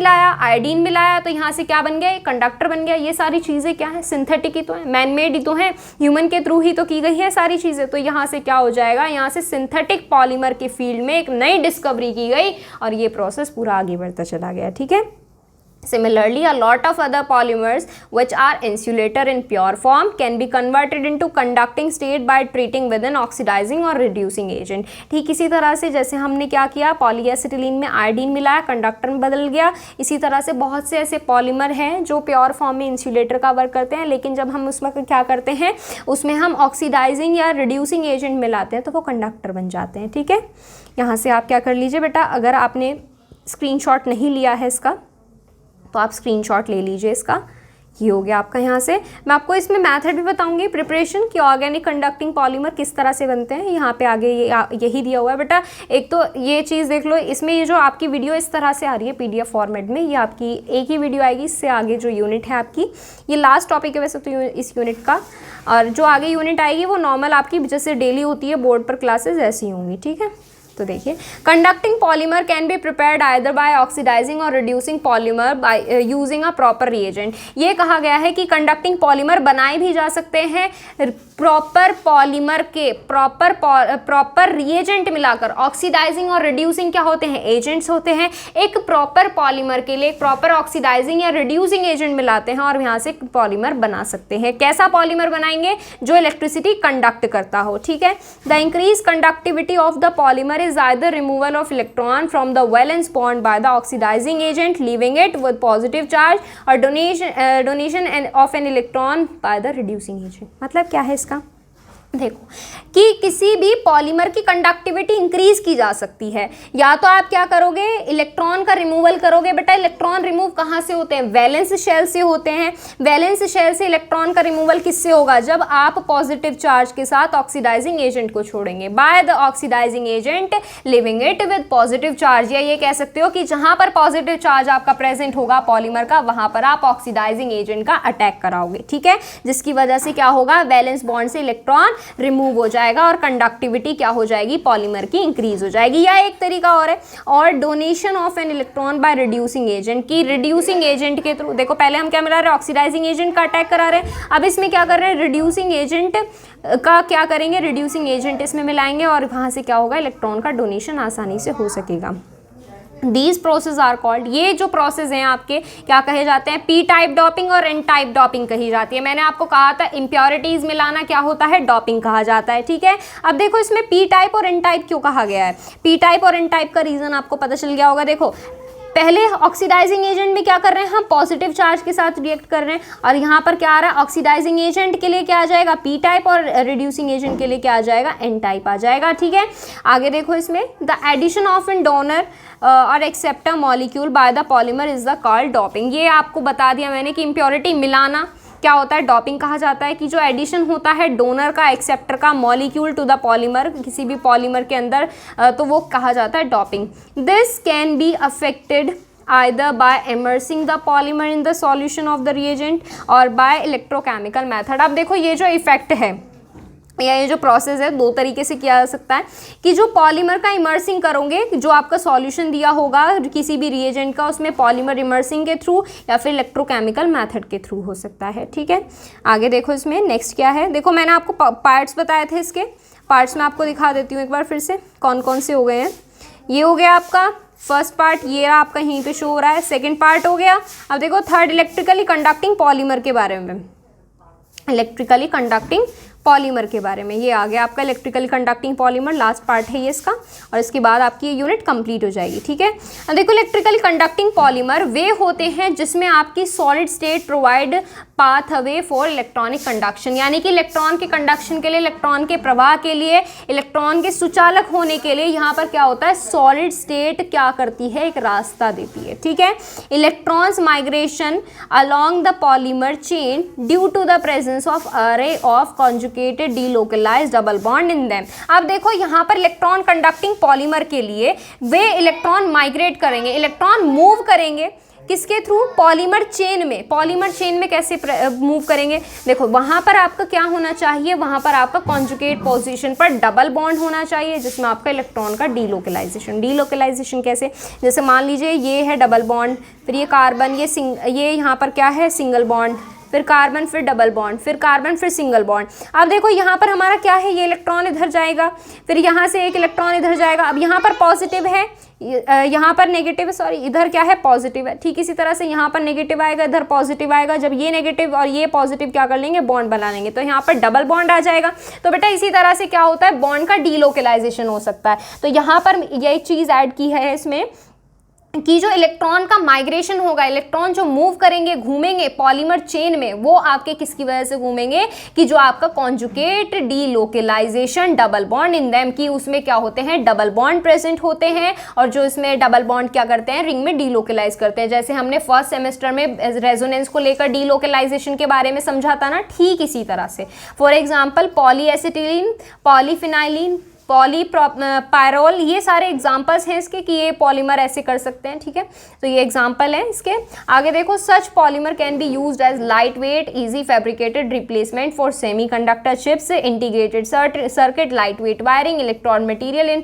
मिलाया तो यहाँ से क्या बन गया, कंडक्टर बन गया। ये सारी चीजें क्या है, सिंथेटिक ही तो है, मैन मेड ही तो है, ह्यूमन के थ्रू ही तो की गई है सारी चीजें। तो यहाँ से क्या हो जाएगा, यहाँ से सिंथेटिक पॉलीमर के फील्ड में एक नई डिस्कवरी की गई और ये प्रोसेस पूरा आगे बढ़ता चला गया, ठीक है। Similarly, a lot of other polymers which are insulator in pure form can be converted into conducting state by treating with an oxidizing or reducing agent। ठीक इसी तरह से जैसे हमने क्या किया, पॉलीएसिटिलीन में आयोडीन मिलाया, कंडक्टर में बदल गया। इसी तरह से बहुत से ऐसे पॉलीमर हैं जो प्योर फॉर्म में इंसुलेटर का वर्क करते हैं, लेकिन जब हम उसमें क्या करते हैं, उसमें हम ऑक्सीडाइजिंग या रिड्यूसिंग एजेंट मिलाते हैं तो वो कंडक्टर बन जाते हैं, ठीक है। यहाँ से आप क्या कर लीजिए बेटा, अगर आपने स्क्रीनशॉट नहीं लिया है इसका तो आप स्क्रीनशॉट ले लीजिए इसका। ये हो गया आपका। यहाँ से मैं आपको इसमें मेथड भी बताऊंगी प्रिपरेशन कि ऑर्गेनिक कंडक्टिंग पॉलीमर किस तरह से बनते हैं। यहाँ पे आगे यही दिया हुआ है बेटा। एक तो ये चीज़ देख लो, इसमें ये जो आपकी वीडियो इस तरह से आ रही है PDF फॉर्मेट में, ये आपकी एक ही वीडियो आएगी। इससे आगे जो यूनिट है आपकी, ये लास्ट टॉपिक है वैसे तो इस यूनिट का, और जो आगे यूनिट आएगी वो नॉर्मल आपकी जैसे डेली होती है बोर्ड पर क्लासेज ऐसी होंगी, ठीक है। तो देखिए, conducting polymer can be prepared either by oxidising और reducing polymer by using a proper reagent. ये कहा गया है कि कंडक्टिंग पॉलीमर बनाए भी जा सकते हैं प्रॉपर पॉलीमर के प्रॉपर रिएजेंट मिलाकर। ऑक्सीडाइजिंग और रिड्यूसिंग क्या होते हैं? एजेंट्स होते हैं। एक प्रॉपर पॉलीमर के लिए प्रॉपर ऑक्सीडाइजिंग या रिड्यूसिंग एजेंट मिलाते हैं और यहाँ से पॉलीमर बना सकते हैं। कैसा पॉलीमर बनाएंगे? जो इलेक्ट्रिसिटी कंडक्ट करता हो, ठीक है। The increase conductivity of the polymer is either removal of electron from the valence bond by the oxidizing agent, leaving it with positive charge, or donation of an electron by the reducing agent। मतलब क्या है इसका? देखो कि किसी भी polymer की conductivity increase की जा सकती है। या तो आप क्या करोगे? इलेक्ट्रॉन का रिमूवल करोगे। बेटा इलेक्ट्रॉन रिमूव कहाँ से होते हैं? वैलेंस शेल से होते हैं। वैलेंस शेल से इलेक्ट्रॉन का रिमूवल किससे होगा? जब आप पॉजिटिव चार्ज के साथ ऑक्सीडाइजिंग एजेंट को छोड़ेंगे। By the oxidizing agent leaving it with positive charge. या ये कह सकते हो कि जहाँ पर पॉजिटिव चार्ज आपका प्रेजेंट होगा पॉलीमर का, वहाँ पर आप ऑक्सीडाइजिंग एजेंट का अटैक कराओगे, ठीक है। जिसकी वजह से क्या होगा? वैलेंस बॉन्ड से इलेक्ट्रॉन रिमूव हो जाएगा और कंडक्टिविटी क्या हो जाएगी? पॉलीमर की इंक्रीज हो जाएगी। या एक तरीका और है, और donation of an electron by reducing agent की रिड्यूसिंग एजेंट के थ्रू। देखो पहले हम क्या मिला रहे हैं? ऑक्सीडाइजिंग एजेंट का अटैक करा रहे हैं। अब इसमें क्या कर रहे हैं? रिड्यूसिंग एजेंट का क्या करेंगे? रिड्यूसिंग एजेंट इसमें मिलाएंगे और वहाँ से क्या होगा? इलेक्ट्रॉन का डोनेशन आसानी से हो सकेगा। दीज प्रोसेस आर कॉल्ड, ये जो प्रोसेस हैं आपके क्या कहे जाते हैं? पी टाइप डॉपिंग और एन टाइप डॉपिंग कही जाती है। मैंने आपको कहा था इम्प्योरिटीज मिलाना क्या होता है? डॉपिंग कहा जाता है, ठीक है। अब देखो इसमें पी टाइप और एन टाइप क्यों कहा गया है? पी टाइप और एन टाइप का रीजन आपको पता चल गया होगा। देखो पहले ऑक्सीडाइजिंग एजेंट में क्या कर रहे हैं? हम पॉजिटिव चार्ज के साथ रिएक्ट कर रहे हैं और यहाँ पर क्या आ रहा है? ऑक्सीडाइजिंग एजेंट के लिए क्या आ जाएगा? पी टाइप और रिड्यूसिंग एजेंट के लिए क्या आ जाएगा? एन टाइप आ जाएगा, ठीक है। आगे देखो इसमें the addition of an donor और acceptor molecule by the polymer is the called doping. ये आपको बता दिया मैंने कि इम्प्योरिटी मिलाना क्या होता है? डॉपिंग कहा जाता है। कि जो एडिशन होता है डोनर का एक्सेप्टर का मॉलिक्यूल टू द पॉलीमर, किसी भी पॉलीमर के अंदर, तो वो कहा जाता है doping. This can be affected either by immersing the polymer in the solution of the reagent or by electrochemical method। अब देखो ये जो इफेक्ट है या ये जो प्रोसेस है दो तरीके से किया जा सकता है। कि जो पॉलीमर का इमर्सिंग करोगे, जो आपका सॉल्यूशन दिया होगा किसी भी रिएजेंट का, उसमें पॉलीमर इमर्सिंग के थ्रू या फिर इलेक्ट्रोकेमिकल मेथड के थ्रू हो सकता है, ठीक है। आगे देखो इसमें नेक्स्ट क्या है। देखो मैंने आपको पार्ट्स बताए थे, इसके पार्ट्स में आपको दिखा देती हूँ एक बार फिर से कौन कौन से हो गए हैं। ये हो गया आपका फर्स्ट पार्ट, ये रहा आपका यहीं पे शो हो रहा है। सेकंड पार्ट हो गया। अब देखो थर्ड इलेक्ट्रिकली कंडक्टिंग पॉलीमर के बारे में, इलेक्ट्रिकली कंडक्टिंग पॉलीमर के बारे में। ये आ गया आपका electrically conducting polymer, last part है ये इसका, और इसके बाद आपकी ये यूनिट कंप्लीट हो जाएगी, ठीक है। अब देखो इलेक्ट्रिकली कंडक्टिंग पॉलीमर वे होते हैं जिसमें आपकी solid state provide path away for electronic conduction, यानी कि इलेक्ट्रॉन के कंडक्शन के लिए, इलेक्ट्रॉन के प्रवाह के लिए, इलेक्ट्रॉन के सुचालक होने के लिए यहाँ पर क्या होता है? सॉलिड स्टेट क्या करती है? एक रास्ता देती है, ठीक है। Electrons migration along the polymer chain due to the presence of array of conjugated delocalised double bond in them. अब देखो यहाँ पर इलेक्ट्रॉन कंडक्टिंग पॉलीमर के लिए वे इलेक्ट्रॉन माइग्रेट करेंगे, इलेक्ट्रॉन मूव करेंगे किसके थ्रू? पॉलीमर चेन में। पॉलीमर चेन में कैसे मूव करेंगे? देखो वहाँ पर आपका क्या होना चाहिए? वहाँ पर आपका कॉन्जुगेट पोजीशन पर डबल बॉन्ड होना चाहिए जिसमें आपका इलेक्ट्रॉन का डीलोकलाइजेशन। डीलोकलाइजेशन कैसे? जैसे मान लीजिए ये है डबल बॉन्ड, फिर ये कार्बन, ये यहाँ पर क्या है? सिंगल बॉन्ड, फिर कार्बन, फिर डबल बॉन्ड, फिर कार्बन, फिर सिंगल बॉन्ड। अब देखो यहाँ पर हमारा क्या है? ये इलेक्ट्रॉन इधर जाएगा, फिर यहाँ से एक इलेक्ट्रॉन इधर जाएगा। अब यहाँ पर पॉजिटिव है, यहाँ पर नेगेटिव है, सॉरी इधर क्या है? पॉजिटिव है। ठीक इसी तरह से यहाँ पर नेगेटिव आएगा, इधर पॉजिटिव आएगा। जब ये नेगेटिव और ये पॉजिटिव क्या कर लेंगे? बॉन्ड बना लेंगे, तो यहाँ पर डबल बॉन्ड आ जाएगा। तो बेटा इसी तरह से क्या होता है? बॉन्ड का डीलोकलाइजेशन हो सकता है। तो यहाँ पर ये चीज़ ऐड की है इसमें कि जो इलेक्ट्रॉन का माइग्रेशन होगा, इलेक्ट्रॉन जो मूव करेंगे, घूमेंगे पॉलीमर चेन में, वो आपके किसकी वजह से घूमेंगे? कि जो आपका conjugate delocalization double bond in them, की उसमें क्या होते हैं? डबल बॉन्ड प्रेजेंट होते हैं, और जो इसमें डबल बॉन्ड क्या करते हैं? रिंग में डीलोकलाइज करते हैं। जैसे हमने फर्स्ट सेमेस्टर में रेजोनेंस को लेकर डीलोकलाइजेशन के बारे में समझा था ना, ठीक इसी तरह से। फॉर एग्जाम्पल पॉलीएसिटिलीन, पॉलीफिनाइलिन, पॉलीपायरोल, ये सारे एग्जांपल्स हैं इसके कि ये पॉलीमर ऐसे कर सकते हैं, ठीक है। तो ये एग्जांपल है इसके। आगे देखो, such polymer can be used as light weight easy fabricated replacement for semiconductor chips, integrated circuit, light weight wiring, electron material in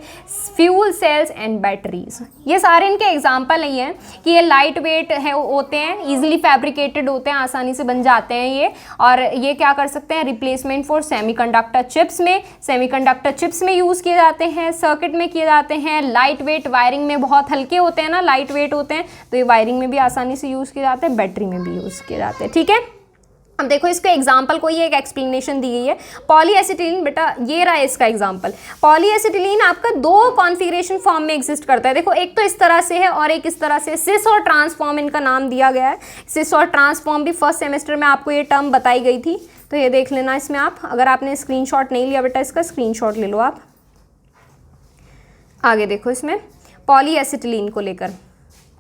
fuel cells and batteries. ये सारे इनके एग्जाम्पल नहीं है कि ये लाइट वेट है होते हैं, ईजिली फैब्रिकेटेड होते हैं, आसानी से बन जाते हैं ये, और ये क्या कर सकते हैं, रिप्लेसमेंट फॉर सेमीकंडक्टर चिप्स में, सेमीकंडक्टर चिप्स में यूज़ किए जाते हैं, सर्किट में किए जाते हैं, लाइट वेट वायरिंग में, बहुत हल्के होते हैं ना, लाइट वेट होते हैं, तो ये वायरिंग में भी आसानी से यूज़ किए जाते हैं, बैटरी में भी यूज़ किए जाते हैं, ठीक है। अब देखो इसके एग्जाम्पल को, ये एक एक्सप्लेनेशन दी गई है। पॉलीएसिटिलीन, बेटा ये रहा है इसका एग्जाम्पल। पॉलीएसिटिलीन आपका दो कॉन्फ़िगरेशन फॉर्म में एग्जिस्ट करता है। देखो एक तो इस तरह से है और एक इस तरह से, सिस और ट्रांसफॉर्म इनका नाम दिया गया है। सिस और ट्रांसफॉर्म भी फर्स्ट सेमेस्टर में आपको ये टर्म बताई गई थी, तो ये देख लेना इसमें आप। अगर आपने स्क्रीनशॉट नहीं लिया बेटा, इसका स्क्रीनशॉट ले लो आप। आगे देखो इसमें पॉलीएसिटिलीन को लेकर,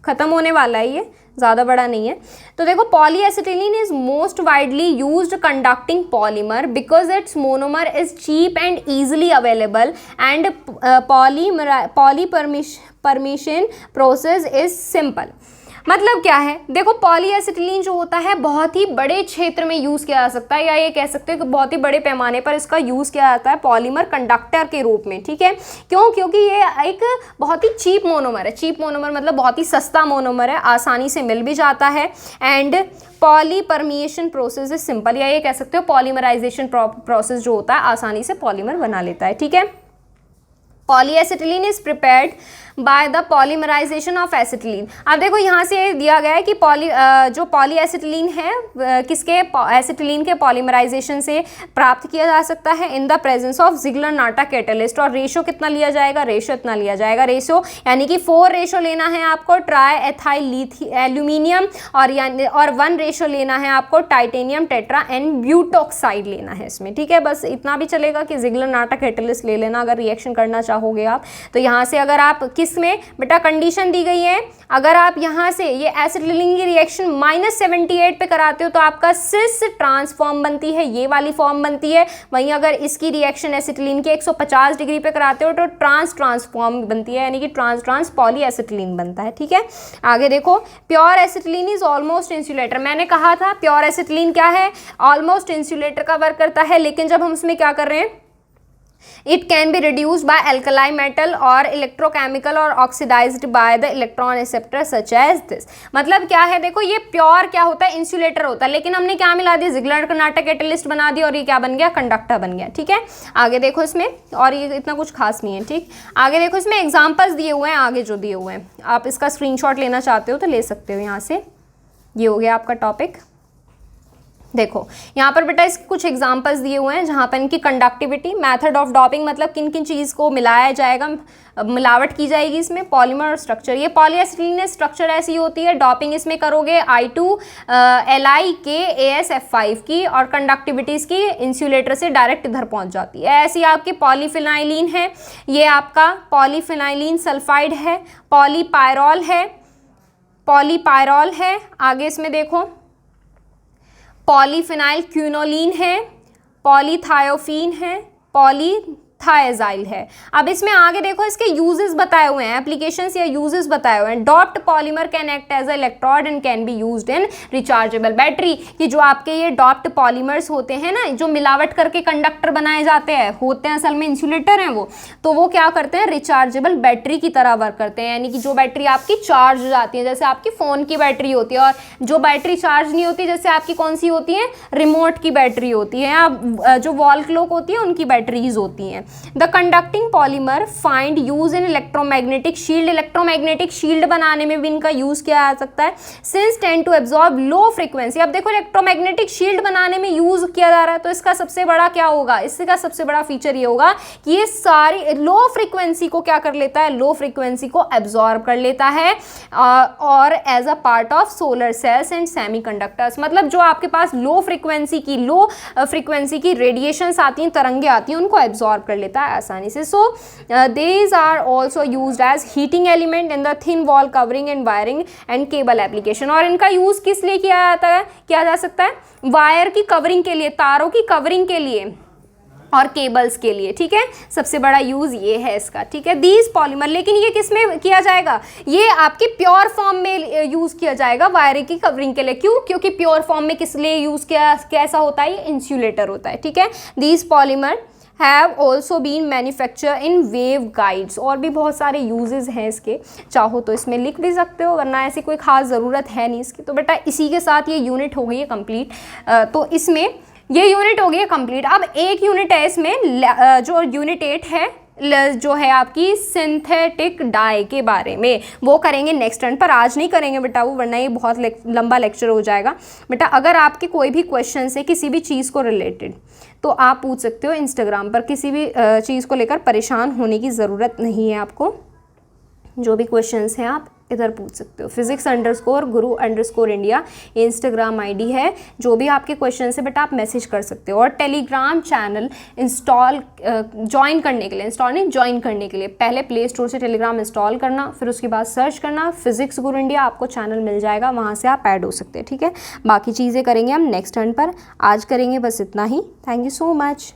ख़त्म होने वाला है ये, ज़्यादा बड़ा नहीं है। तो देखो, polyacetylene is most widely used conducting polymer because its monomer is cheap and easily available and polymerisation process is simple. मतलब क्या है, देखो पॉलीएसिटिलीन जो होता है बहुत ही बड़े क्षेत्र में यूज़ किया जा सकता है, या ये कह सकते हैं कि बहुत ही बड़े पैमाने पर इसका यूज़ किया जाता है पॉलीमर कंडक्टर के रूप में, ठीक है। क्यों? क्योंकि ये एक बहुत ही चीप मोनोमर है। चीप मोनोमर मतलब बहुत ही सस्ता मोनोमर है, आसानी से मिल भी जाता है, and polymerisation process is simple, या ये कह सकते हो पॉलीमराइजेशन प्रोसेस जो होता है आसानी से पॉलीमर बना लेता है, ठीक है। Polyacetylene is prepared by the polymerisation of acetylene. अब देखो यहाँ से दिया गया है कि जो पॉलीएसिटिलीन है किसके, एसिटिलीन के पॉलीमराइजेशन से प्राप्त किया जा सकता है in the presence of Ziegler Natta catalyst. और रेशो कितना लिया जाएगा, रेशो इतना लिया जाएगा, रेशो यानी कि 4 रेशो लेना है आपको ट्राई एथाइल एल्यूमिनियम, और 1 रेशो लेना है आपको टाइटेनियम टेट्रा एंड ब्यूटॉक्साइड लेना है इसमें, ठीक है। बस इतना भी चलेगा कि जिग्लर-नाटा कैटलिस्ट ले लेना अगर रिएक्शन करना चाहोगे आप। तो यहाँ से अगर आप में बेटा कंडीशन दी गई है, अगर आप यहां से ये एसिटिलीन की रिएक्शन -78 पे कराते हो तो आपका सिस ट्रांसफॉर्म बनती है, ये वाली फॉर्म बनती है। वहीं अगर इसकी रिएक्शन एसिटिलीन के 150 डिग्री पे कराते हो तो ट्रांसफॉर्म बनती है, यानी कि ट्रांस पॉलीएसिटिलीन बनता है, ठीक है। आगे देखो, pure acetylene is almost insulator. मैंने कहा था प्योर एसिटिलीन क्या है, ऑलमोस्ट इंसुलेटर का वर्क करता है, लेकिन जब हम उसमें क्या कर रहे हैं, It can be reduced by alkali metal or electrochemical or oxidized by the electron acceptor such as this। मतलब क्या है, देखो ये प्योर क्या होता है, इंसुलेटर होता है, लेकिन हमने क्या मिला दिया, जिग्लर-नाटा कैटलिस्ट बना दिया और ये क्या बन गया, कंडक्टर बन गया, ठीक है। आगे देखो इसमें, और ये इतना कुछ खास नहीं है, ठीक। आगे देखो इसमें एग्जाम्पल्स दिए हुए हैं, आगे जो दिए हुए हैं, आप इसका स्क्रीनशॉट लेना चाहते हो तो ले सकते हो यहाँ से। ये हो गया आपका टॉपिक। देखो यहाँ पर बेटा इसके कुछ एग्जांपल्स दिए हुए हैं जहाँ पर इनकी कंडक्टिविटी, मेथड ऑफ डॉपिंग मतलब किन किन चीज़ को मिलाया जाएगा, मिलावट की जाएगी इसमें, पॉलीमर और स्ट्रक्चर। ये पॉलीएसिटिलीन स्ट्रक्चर ऐसी होती है, डॉपिंग इसमें करोगे I2LiKAsF5 की, और कंडक्टिविटी इसकी इंसुलेटर से डायरेक्ट इधर पहुँच जाती है। ऐसी आपकी पॉलीफिनाइलिन है, ये आपका पॉलीफिनाइलिन सल्फाइड है, पॉलीपायरोल है। आगे इसमें देखो पॉलीफिनाइल क्विनोलिन है, पॉलीथायोफीन है, पॉलीथायाजाइल है। अब इसमें आगे देखो इसके यूजेस बताए हुए हैं, एप्लीकेशंस या यूजेस बताए हुए हैं। Doped polymer can act as a electrode and can be used in rechargeable battery. कि जो आपके ये डॉप्ड पॉलीमर्स होते हैं ना, जो मिलावट करके कंडक्टर बनाए जाते हैं, होते हैं असल में इंसुलेटर हैं वो, तो वो क्या करते हैं, रिचार्जेबल बैटरी की तरह वर्क करते हैं। यानी कि जो बैटरी आपकी चार्ज हो जाती है, जैसे आपकी फ़ोन की बैटरी होती है, और जो बैटरी चार्ज नहीं होती जैसे आपकी कौन सी होती है, रिमोट की बैटरी होती है, या जो वॉल क्लॉक होती है उनकी बैटरीज होती हैं। The conducting polymer find use in electromagnetic shield. Electromagnetic shield बनाने में भी इनका यूज किया जा सकता है। Since tend to absorb low frequency. अब देखो इलेक्ट्रोमैग्नेटिक शील्ड बनाने में यूज किया जा रहा है, तो इसका सबसे बड़ा क्या होगा, इसका सबसे बड़ा फीचर ये होगा कि ये सारी लो फ्रीक्वेंसी को क्या कर लेता है, लो फ्रीक्वेंसी को एब्जॉर्ब कर लेता है, और as a part of solar cells and semiconductors. मतलब जो आपके पास लो फ्रीक्वेंसी की रेडिएशंस आती हैं, तरंगे आती हैं, उनको एब्जॉर्ब कर लेता है आसानी से। So these are also used as heating element in the thin wall covering and wiring and cable application. और इनका यूज किस लिए किया जा सकता है, वायर की कवरिंग के लिए, तारों की कवरिंग के लिए, और केबल्स के लिए, ठीक है, सबसे बड़ा यूज़ ये है इसका, ठीक है। दीज पॉलीमर, लेकिन ये किस में किया जाएगा, ये आपकी प्योर फॉर्म में यूज़ किया जाएगा वायर की कवरिंग के लिए। क्यों? क्योंकि प्योर फॉर्म में किस लिए यूज़ किया, कैसा होता है, ये इंसुलेटर होता है, ठीक है। These polymer have also been manufacture in wave guides, और भी बहुत सारे यूजेस हैं इसके, चाहो तो इसमें लिख भी सकते हो, वरना ऐसी कोई ख़ास ज़रूरत है नहीं इसकी। तो बेटा इसी के साथ ये यूनिट हो गई है कंप्लीट। तो इसमें ये यूनिट हो गई है कंप्लीट। अब एक यूनिट है इसमें, जो यूनिट 8 है, जो है आपकी सिंथेटिक डाई के बारे में, वो करेंगे नेक्स्ट टर्न पर, आज नहीं करेंगे बेटा वो, वरना ये बहुत लंबा लेक्चर हो जाएगा। बेटा अगर आपके कोई भी क्वेश्चन है किसी भी चीज़ को रिलेटेड, तो आप पूछ सकते हो इंस्टाग्राम पर, किसी भी चीज़ को लेकर परेशान होने की ज़रूरत नहीं है आपको। जो भी क्वेश्चंस हैं आप इधर पूछ सकते हो। physics_guru_India ये इंस्टाग्राम आईडी है। जो भी आपके क्वेश्चन है बेटा आप मैसेज कर सकते हो। और टेलीग्राम चैनल इंस्टॉल ज्वाइन करने के लिए, इंस्टॉल नहीं ज्वाइन करने के लिए, पहले प्ले स्टोर से टेलीग्राम इंस्टॉल करना, फिर उसके बाद सर्च करना फिजिक्स गुरु इंडिया, आपको चैनल मिल जाएगा, वहाँ से आप ऐड हो सकते हैं, ठीक है। बाकी चीज़ें करेंगे हम नेक्स्ट टर्न पर, आज करेंगे बस इतना ही। Thank you so much.